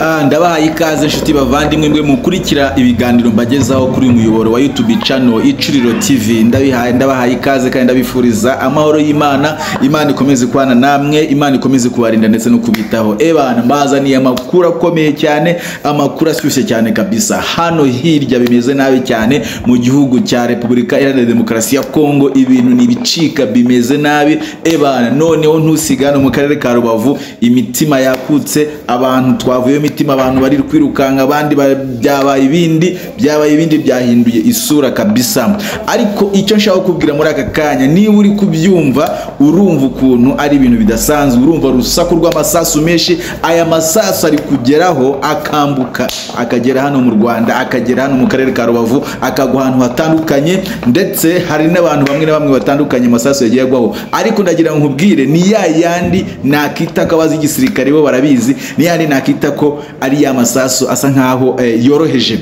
Ndabahaye ikaze inshuti bavandimwe mwe mukurikira ibiganiro mbagezaho kuri umuyoboro wa YouTube channel Icuriro TV. Ndabahaye ikaze kandi ndabifuriza amahoro y'Imana. Imana ikomeze kwana namwe, Imana ikomeze kubarinda ndetse no kubitaho. Ebana mbazaniye amakuru akomeye cyane, amakuru ashyushye cyane kabisa. Hano hirya bimeze nabi cyane mu gihugu cya Repubulika Iharanira Demokarasi ya Kongo, ibintu nibicika bimeze nabi. Ebana noneho ntusigana mu karere ka Rubavu, imitima yakutse, abantu twavuye imitima, abantu bari kwirukanka, abandi byabaye ibindi byahinduye isura kabisa. Ariko icyo nshaka kubwira muri aka kanya, niba uri kubyumva urumva ukuntu ari ibintu bidasanzwe, urumva urusaku rw'amasasu menshi. Aya masasu ari kugeraho akambuka akagera hano mu Rwanda, akagera hano mu karere ka Rubavu, akagwa ahantu hatandukanye, ndetse hari n'abantu bamwe na bamwe batandukanye amasasu yagiye agwaho. Ariko ndagira ngo nkubwire, ni yandi nakita ko abazi igisirikare bo barabizi, ni yandi nakita ko ari ya masasu asa nkaho yoroheje.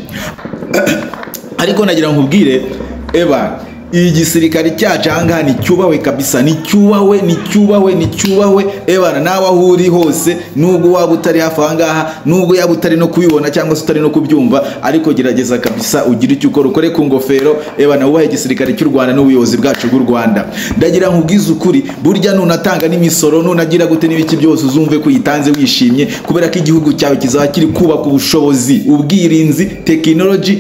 Ariko ndagira ngo nkubwire, igisirikare cyacu ahangaha nicyubahwe kabisa, nicyubahwe. Ebana nawe aho uri hose, nubwo waba utari hafi ahangaha, nubwo yaba utari no kubibona cyangwa se utari no kubyumva, ariko gerageza kabisa ugire icyo ukora, ukore ku ngofero. Ebana wubahe igisirikare cy'u Rwanda n'ubuyobozi bwacu bw'u Rwanda. Ndagira nkubwize ukuri, burya nunatanga n'imisoro, nunagira gute n'ibiki byose, uzumve ko uyitanze wishimye, kubera ko igihugu cyawe kizaba kiri kubaka ubushobozi, ubwirinzi, technology,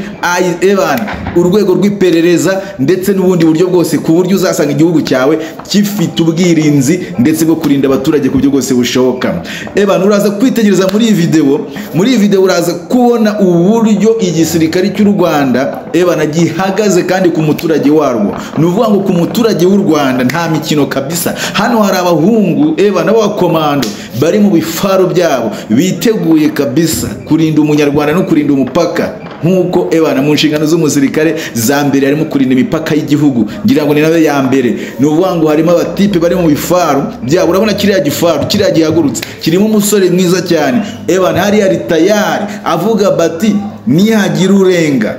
ebana urwego rw'iperereza ndetse n'ubundi buryo bwose, ku buryo uzasanga igihugu cyawe gifite ubwirinzi ndetse bwo kurinda abaturage ku buryo bwose bushoboka. Ebana uraza kwitegereza muri iyi video uraza kubona uburyo igisirikare cy'u Rwanda ebana gihagaze kandi ku muturage warwo. Nuvuga ngo ku muturage w'u Rwanda nta mikino kabisa. Hano hari abahungu ebana b'abakomando bari mu bifaro byabo, biteguye kabisa kurinda umunyarwanda no kurinda umupaka. Nkuko ebana mu nshingano z'umusirikare za mbere harimo kurinda imipaka y'igihugu, ngira ngo ni nawe ya mbere. Nuvuga ngo harimo abatipe bari mu bifaru byabo. Urabona kiriya gifaru, kiriya gihagurutse, kirimo umusore mwiza cyane. Ebana hari ari tayari avuga bati nihagira urenga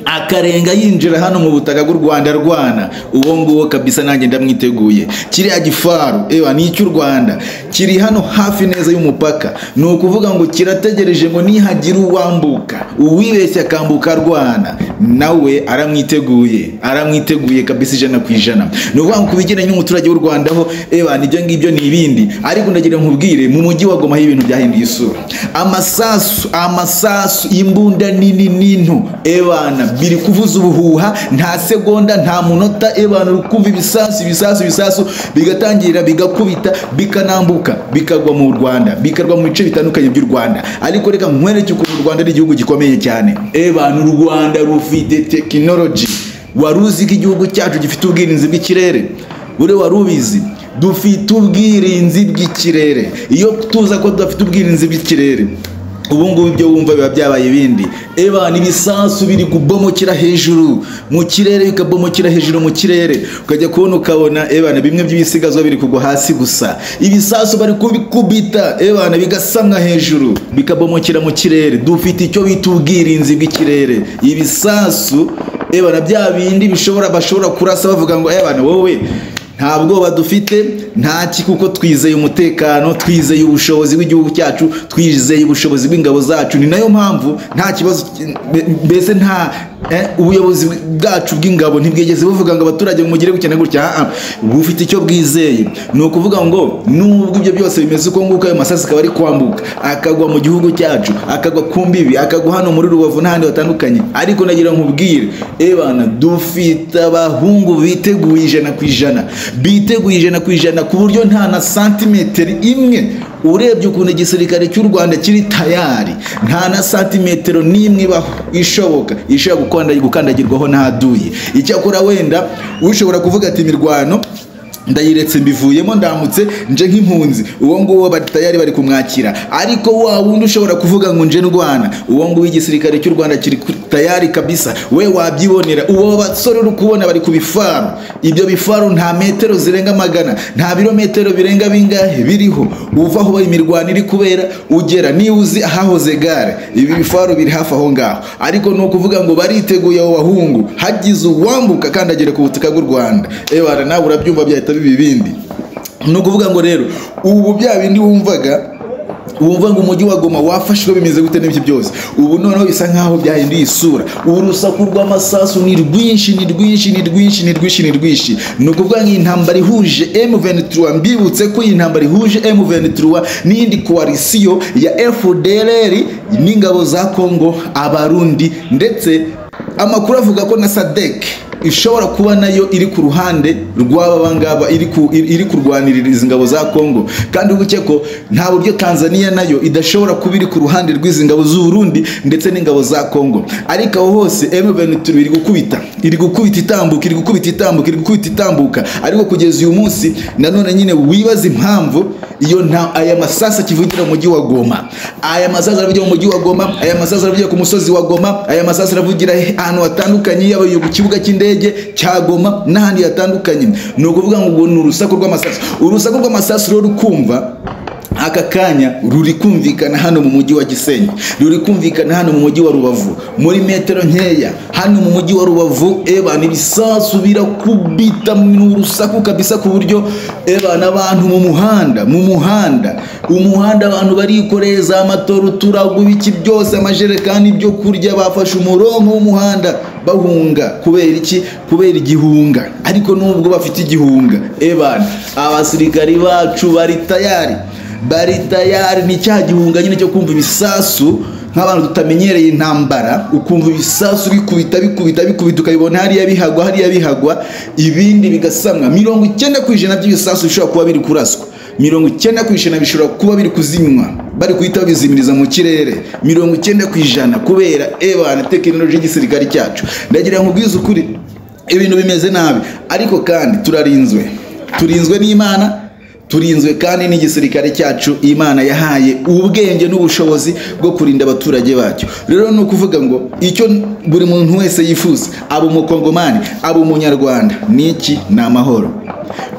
akarenga yinjira hano mu butaka bw'u Rwanda rwana, uwo nguwo kabisa nanjye ndamwiteguye. Kiriya gifaru ni icy'u Rwanda, kiri hano hafi neza y'umupaka. Ni ukuvuga ngo kirategereje ngo nihagira uwambuka, uwibeshya akambuka rwana, nawe aramwiteguye kabisa ijana ku ijana. Ni ukuvuga ngo kubigendanye n'umuturage w'u Rwanda ho nibyo ngibyo ni ibindi. Ariko ndagira nkubwire, mu mujyi wa Goma ibintu byahinduye isura. Amasasu imbunda nini n'into biri kuvuza ubuhuha, nta segonda nta munota. Ebana urukumva ibisasu bigatangira bigakubita, bikanambuka bikagwa mu Rwanda, bikarwa mu bice bitandukanye by'u Rwanda. Ariko reka nkwereke ukuntu u Rwanda ari igihugu gikomeye cyane. Ebana u Rwanda rufite technology. Waruzi ko igihugu cyacu gifite ubwirinzi bw'ikirere? Warubizi? Dufite ubwirinzi bw'ikirere. Iyo tuza ko dufite ubwirinzi bw'ikirere, ubu ngubu ibyo wumva biba byabaye ibindi. Ebana ibisasu biri kubomokera hejuru mu kirere, bikabomokera hejuru mu kirere, ukajya ukabona ebana bimwe by'ibisigazwa biri kugwa hasi gusa. Ibisasu bari kubikubita ebana bigasamwa hejuru, bikabomokera mu kirere. Dufite icyo bita ubwirinzi bw'ikirere. Ibisasu ebana bya bindi bashobora kurasa bavuga ngo ebana wowe nta bwoba dufite, ntaki, kuko twizeye umutekano, twizeye ubushobozi bw'igihugu cyacu, twizeye ubushobozi bw'ingabo zacu. Ni nayo mpamvu nta kibazo, mbese nta ubuyobozi bwacu bw'ingabo ntibwigeze buvuga ngo abaturage mugire gukena gutya. Bufite icyo bwizeye. Ni ukuvuga ngo nubwo ibyo byose bimeze uko nguko, ayo masasu akaba ari kwambuka akagwa mu gihugu cyacu, akagwa ku mbibi, akagwa hano muri Rubavu n'ahandi hatandukanye. Ariko nagira nkubwire, ebana dufite abahungu biteguye ijana ku ijana, ku buryo nta na santimetero imwe, urebye ukuntu igisirikare cy'u Rwanda kiri tayari, nta na santimetero n'imwe ishobora gukandagirwaho n'ahaduye. Icyakora wenda ushobora kuvuga ati imirwano ndayiretse mbivuyemo ndamutse nje nk'impunzi, uwo nguwo batayari bari kumwakira. Ariko wa wundi ushobora kuvuga ngo nje ndwana, uwo nguwo igisirikare cy'u Rwanda kiri tayari kabisa. We wabyibonera, uwo basore uri kubona bari ku bifaru. Ibyo bifaru nta metero zirenga magana, nta birometero birenga bingahe biriho uva aho imirwano iri kubera ugera. Niba uzi ahahoze gare, ibi bifaru biri hafi aho ngaho. Ariko ni ukuvuga ngo bariteguye abo bahungu, hagize uwambuka kandi agere ku butaka bw'u Rwanda, ebana nawe urabyumva byahita biba ibindi. Ni ukuvuga ngo rero ubu bya bindi wumvaga wumva ngo umujyi wa Goma wafashwe bimeze gute n'ibyo byose. Ubu noneho bisa nkaho byahinduye isura. Urusaku rw'amasasu ni rwinshi. Ni ukuvuga ngo intambara ihuje M23, mbibutse ko iyi ntambara ihuje M23 n'indi koalisiyo ya FDLR n'ingabo za Kongo, Abarundi, ndetse amakuru avuga ko na SADC ishobora kuba nayo iri ku ruhande rw'aba bangaba, iri kurwanirira izi ngabo za Kongo. Kandi ubuke ko nta buryo Tanzania nayo idashobora kuba iri ku ruhande rw'izi ngabo z'u Burundi ndetse n'ingabo za Kongo. Ariko aho hose M23 iri gukubita itambuka. Ariko kugeza uyu munsi nanone nyine wibaza impamvu aya masasa kivugira mu mujyi wa Goma. Aya masasa aravugira mu mujyi wa Goma, aya masasa aravugira ku musozi wa Goma, aya masasa aravugira ahantu hatandukanye, yaba ku kibuga cy'indege cya Goma n'ahandi hatandukanye. Ni ukuvuga ngo ni urusaku rw'amasasu rero ukumva aka kanya ruri kumvikana hano mu mujyi wa Gisenyi, ruri kumvikana hano mu mujyi wa Rubavu, muri metero nkeya hano mu mujyi wa Rubavu. Ibisasu birakubita mu rusaku kabisa, ku buryo n'abantu mu muhanda abantu barikoreza amatoro, turagu, biki byose, amajerekani, ibyo kurya, bafashe umurongo w'umuhanda bahunga. Kubera iki? Kubera igihunga. Ariko nubwo bafite igihunga, abasirikari bacu bari tayari. Ni cya gihunga nyine cyo kumva ibisasu nk'abantu tutamenyereye intambara, ukumva ibisasu bikubita ukabibona hariya bihagwa, ibindi bigasamwa. 90% by'ibisasu bishobora kuba biri kuraswa, 90% bishobora kuba biri kuzinywa, bari kuhita bizimiriza mu kirere, 90% kubera tekinoloji y'igisirikare cyacu. Ndagira ngo ubwize ukuri, ibintu bimeze nabi, ariko kandi turinzwe n'Imana, turinzwe kandi n'igisirikare cyacu Imana yahaye ubwenge n'ubushobozi bwo kurinda abaturage bacyo. Rero no kuvuga ngo icyo buri muntu wese yifuza, abo umukongomani, abo umunyarwanda, niki ni amahoro.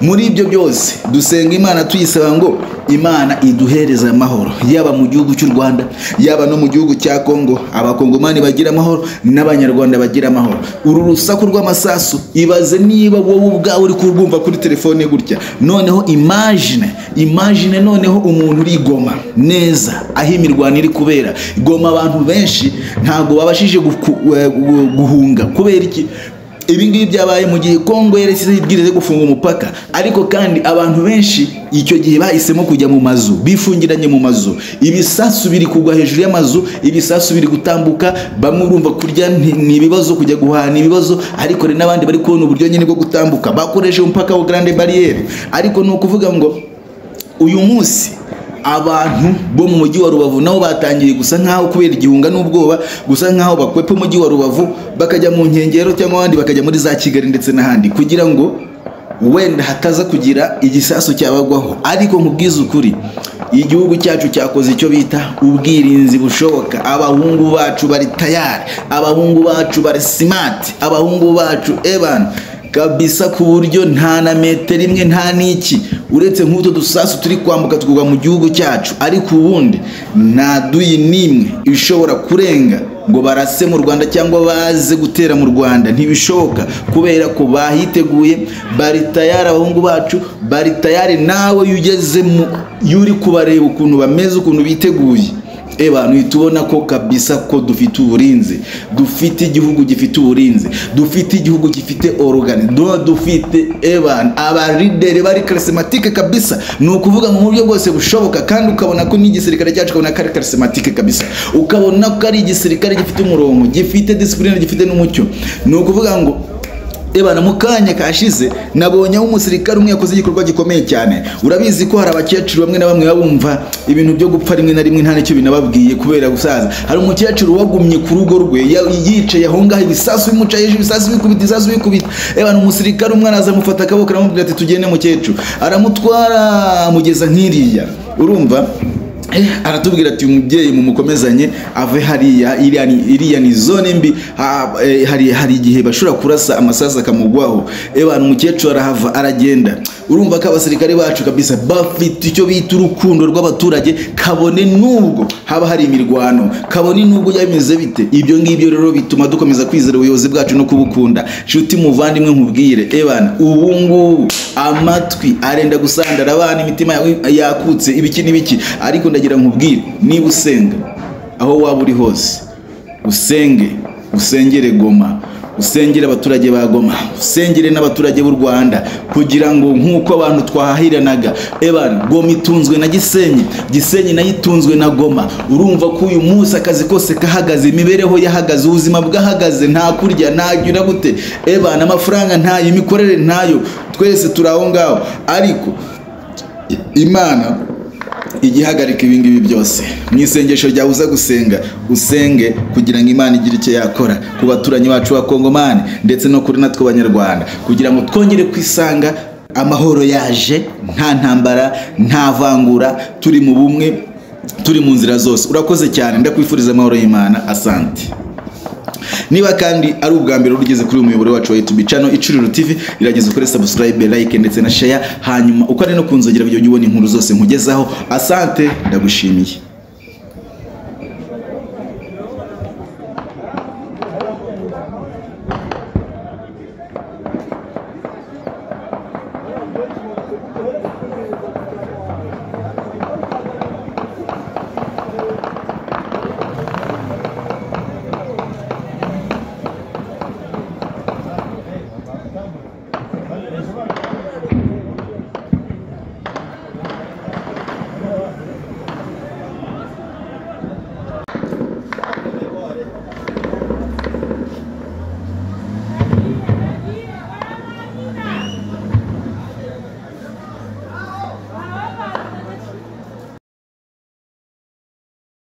Muri ibyo byose dusenga Imana tuyisaba ngo Imana iduhereza amahoro, yaba mu gihugu cy'u Rwanda, yaba no mu gihugu cya Kongo, abakongomani bagira amahoro n'abanyarwanda bagira amahoro. Uru rusaku rw'amasasu, ibaze niba wowe ubwawe uri kurwumva kuri telefone gutya, noneho imagine noneho umuntu uri Goma neza aho imirwano iri kubera. Goma abantu benshi ntabwo babashije guhunga. Kubera iki? Ibi ngibi byabaye mu gihe Kongo yaretse ibwirize gufunga umupaka, ariko kandi abantu benshi icyo gihe bahisemo kujya mu mazu, bifungiranye mu mazu. Ibisasu biri kugwa hejuru y'amazu, ibisasu biri gutambuka, bamwe urumva kurya ni ibibazo, kujya guhana ibibazo, ariko re n'abandi bari kubona uburyo nyine bwo gutambuka bakoresha umupaka wa Grande Barriere. Ariko no kuvuga ngo uyu munsi abantu bo mu mujyi wa Rubavu nabo batangiye gusa nkaho kubera igihunga n'ubwoba, gusa nkaho bakwepa umujyi wa Rubavu bakajya mu nkengero, cyangwa abandi bakajya muri za Kigali ndetse n'ahandi, kugira ngo wenda hataza kugira igisasu cyabagwaho. Ariko nkubwiza ukuri, igihugu cyacu cyakoze icyo bita ubwirinzi bushoboka. Abahungu bacu bari tayari, abahungu bacu bari smart, abahungu bacu kabisa, ku buryo nta na metero imwe nta n'iki uretse nk'uto dusasu turi kwambuka tukugwa mu gihugu cyacu. Ariko ubundi nta duyi n'imwe ishobora kurenga ngo barase mu Rwanda cyangwa baze gutera mu Rwanda, ntibishoboka, kubera ko bahiteguye, bari tayari. Abahungu bacu bari tayari. Nawe yugezemo yuri kubareba ukuntu bameze, ukuntu biteguye, tubona ko kabisa ko dufite uburinzi, dufite igihugu gifite uburinzi, dufite igihugu gifite organe, dufite abarideri bari charismatique kabisa. Ni ukuvuga mu buryo bwose bushoboka, kandi ukabona ko n'igisirikare cyacu ukabona ko ari charismatique kabisa, ukabona ko ari igisirikare gifite umurongo, gifite discipline, gifite n'umucyo. Ni ukuvuga ngo mu kanya kashize nabonye umusirikare umwe yakoze igikorwa gikomeye cyane. Urabizi ko hari abakecuru bamwe na bamwe babumva ibintu byo gupfa rimwe na rimwe nta nicyo binababwiye kubera gusaza. Hari umukecuru wagumye ku rugo rwe yicaye aho ngaho, ibisasu bimuca hejuru, ibisasu bikubita. Umusirikare umwe araza amufata akaboko aramubwira ati tugende mukecuru, aramutwara amugeza nk'iriya, urumva aratubwira ati umubyeyi mumukomezanye ave hariya, iriya ni zone mbi, hari igihe bashobora kurasa amasasu akamugwaho. Umukecuru arahava aragenda. Urumva ko abasirikare bacu kabisa bafite dufite icyo bita urukundo rw'abaturage, kabone nubwo haba hari imirwano, kabone nubwo yameze bite. Ibyo ngibyo rero bituma dukomeza kwizera ubuyobozi bwacu no kubukunda. Nshuti muvandimwe nkubwire, ebana ubu ngubu amatwi arenda gusandara, abana imitima yakutse ibiki n'ibiki, ariko ndagira nkubwire, niba usenga aho waba uri hose, usengere Goma, usengere abaturage ba Goma, usengere n'abaturage b'u Rwanda, kugira ngo nk'uko abantu twahahiranaga, ebana Goma itunzwe na Gisenyi nayo itunzwe na Goma. Urumva ko uyu munsi akazi kose kahagaze, imibereho yahagaze, ubuzima bwahagaze, nta kurya ntagira gute, ebana amafaranga ntayo, imikorere ntayo, twese turaho ngaho. Ariko Imana igihagarika ibingibi byose. Mu isengesho ryawe uza gusenga, usenge kugira ngo Imana igire icyo yakora ku baturanyi bacu ba Kongomani ndetse no kuri natwe Abanyarwanda, kugira ngo twongere kwisanga amahoro yaje, nta ntambara, nta vangura, turi mu bumwe, turi mu nzira zose. Urakoze cyane, ndakwifuriza amahoro y'Imana. Asante. Niba kandi ari ubwa mbere urugeze kuri umuyoboro wacu wa YouTube channel Icuriro TV, irageze ukore subscribe, like ndetse na share, hanyuma ukore no kunzogera byo ubona inkuru zose nkugezaho. Asante, ndagushimiye.